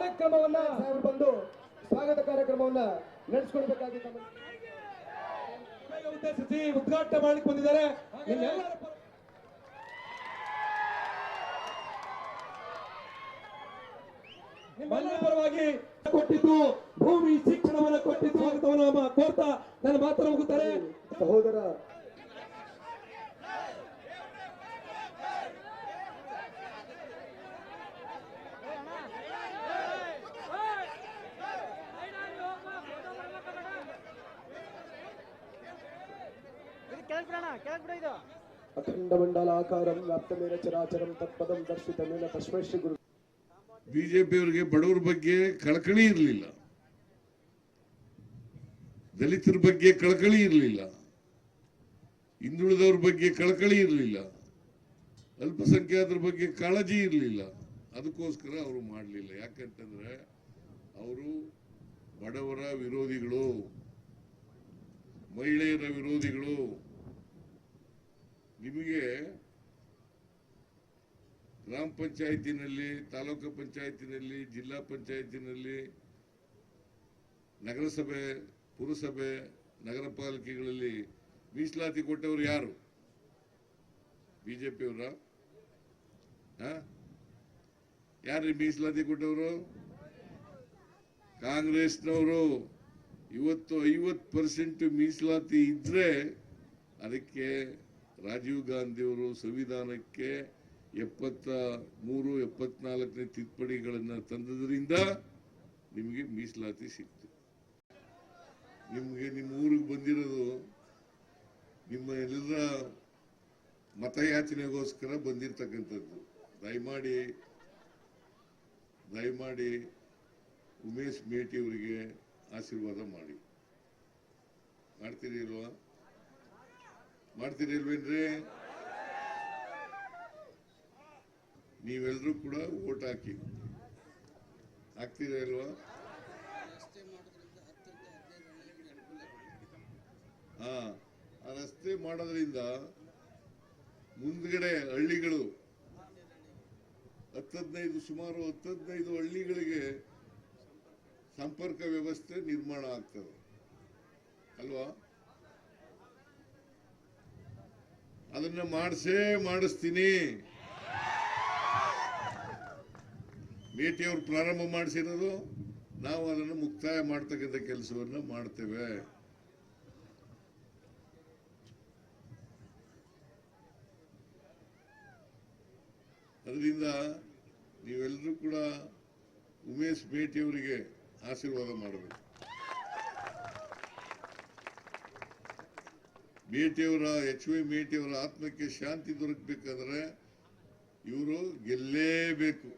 ಕಾರ್ಯಕ್ರಮವನ್ನ ಬಂದು ಸ್ವಾಗತ ಕಾರ್ಯಕ್ರಮವನ್ನ ನಡೆಸಿಕೊಡ್ಬೇಕಾಗಿ ಉದ್ದೇಶಿಸಿ ಉದ್ಘಾಟನೆ ಮಾಡಲಿಕ್ಕೆ ಬಂದಿದ್ದಾರೆ. ನಿಮ್ಮೆಲ್ಲರ ಪರವಾಗಿ ಕೊಟ್ಟಿದ್ದು ಭೂಮಿ ಶಿಕ್ಷಣವನ್ನು ಕೊಟ್ಟಿದ್ದು ಸ್ವಾಗತವನ್ನು ಕೋರ್ತಾ ನನ್ನ ಮಾತನ್ನು ಮುಗುತ್ತಾರೆ. ಸಹೋದರ ಅಖಂಡ ಮಂಡಲಾಕಾರಂ ವ್ಯಾಪ್ತಮೇನ ಚರಾಚರಂ ತತ್ಪದಂ ದರ್ಶಿತಮೇನ ತಸ್ಮೈ ಶ್ರೀ ಗುರು. ಬಿಜೆಪಿಯವರಿಗೆ ಬಡವರ ಬಗ್ಗೆ ಕಳಕಳಿ ಇರಲಿಲ್ಲ, ದಲಿತರ ಬಗ್ಗೆ ಕಳಕಳಿ ಇರಲಿಲ್ಲ, ಹಿಂದುಳಿದವ್ರ ಬಗ್ಗೆ ಕಳಕಳಿ ಇರಲಿಲ್ಲ, ಅಲ್ಪಸಂಖ್ಯಾತರ ಬಗ್ಗೆ ಕಾಳಜಿ ಇರಲಿಲ್ಲ. ಅದಕ್ಕೋಸ್ಕರ ಅವರು ಮಾಡಲಿಲ್ಲ. ಯಾಕಂತಂದ್ರೆ ಅವರು ಬಡವರ ವಿರೋಧಿಗಳು, ಮಹಿಳೆಯರ ವಿರೋಧಿಗಳು. ನಿಮಗೆ ಗ್ರಾಮ ಪಂಚಾಯತಿನಲ್ಲಿ, ತಾಲೂಕು ಪಂಚಾಯತಿನಲ್ಲಿ, ಜಿಲ್ಲಾ ಪಂಚಾಯತಿನಲ್ಲಿ, ನಗರಸಭೆ, ಪುರಸಭೆ, ನಗರ ಪಾಲಿಕೆಗಳಲ್ಲಿ ಮೀಸಲಾತಿ ಕೊಟ್ಟವರು ಯಾರು? ಬಿಜೆಪಿಯವರ? ಯಾರು ಮೀಸಲಾತಿ ಕೊಟ್ಟವರು? ಕಾಂಗ್ರೆಸ್ನವರು. ಇವತ್ತು 50% ಮೀಸಲಾತಿ ಇದ್ರೆ ಅದಕ್ಕೆ ರಾಜೀವ್ ಗಾಂಧಿಯವರು ಸಂವಿಧಾನಕ್ಕೆ 73, 74ನೇ ತಿದ್ದುಪಡಿಗಳನ್ನು ತಂದದ್ರಿಂದ ನಿಮಗೆ ಮೀಸಲಾತಿ ಸಿಕ್ತು. ನಿಮಗೆ ನಿಮ್ಮ ಊರಿಗೆ ಬಂದಿರೋದು ನಿಮ್ಮ ಎಲ್ಲರ ಮತಯಾಚನೆಗೋಸ್ಕರ ಬಂದಿರತಕ್ಕಂಥದ್ದು. ದಯಮಾಡಿ ಉಮೇಶ್ ಮೇಟಿ ಅವರಿಗೆ ಆಶೀರ್ವಾದ ಮಾಡಿ. ಮಾಡ್ತೀರಿಲ್ವೇನ್ರಿ? ನೀವೆಲ್ಲರೂ ಕೂಡ ವೋಟ್ ಹಾಕ್ತೀರಾ ಇಲ್ವಾ? ಆ ರಸ್ತೆ ಮಾಡೋದ್ರಿಂದ ಮುಂದ್ಗಡೆ ಹಳ್ಳಿಗಳು ಸುಮಾರು 15 ಹಳ್ಳಿಗಳಿಗೆ ಸಂಪರ್ಕ ವ್ಯವಸ್ಥೆ ನಿರ್ಮಾಣ ಆಗ್ತದೆ ಅಲ್ವಾ? ಅದನ್ನ ಮಾಡಿಸ್ತೀನಿ. ಮೇಟಿ ಅವರು ಪ್ರಾರಂಭ ಮಾಡಿಸಿರೋದು, ನಾವು ಅದನ್ನು ಮುಕ್ತಾಯ ಮಾಡ್ತಕ್ಕಂಥ ಕೆಲಸವನ್ನು ಮಾಡ್ತೇವೆ. ಅದರಿಂದ ನೀವೆಲ್ಲರೂ ಕೂಡ ಉಮೇಶ್ ಮೇಟಿ ಅವರಿಗೆ ಆಶೀರ್ವಾದ ಮಾಡಬೇಕು. ಮೇಟಿಯವರ HY ಮೇಟಿಯವರ ಆತ್ಮಕ್ಕೆ ಶಾಂತಿ ದೊರಕಬೇಕಾದ್ರೆ ಇವರು ಗೆಲ್ಲೇಬೇಕು.